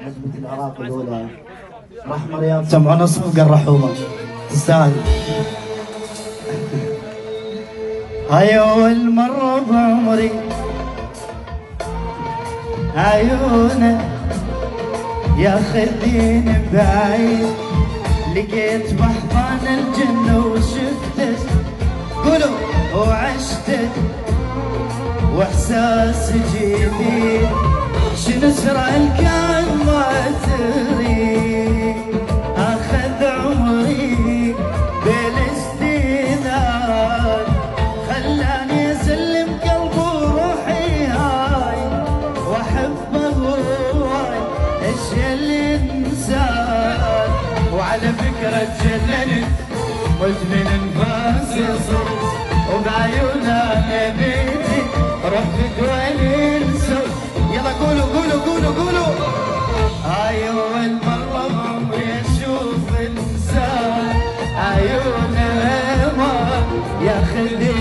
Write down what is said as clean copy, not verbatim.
عزبة العراق الأولى رحمة رياض سمع نصف وقرحومة تستاهل. هاي أول مرة بعمري عيونك ياخذيني بعيد، لقيت بحضان الجنة وشفتك قولوا وعشتك واحساس جديد، شنو سرى الكون ما تريد، اخذ عمري بالاستئذان خلاني اسلم قلبي وروحي هاي واحبه هواي اشياء الانسان، وعلى فكرة تجننت قلت من انفاس يصر وبعيونها نبيتي رحت وين السوق. يلا قولوا قولوا قولوا قولوا. هاي اول مرة بعمري اشوف انسان عيونه ما ياخذني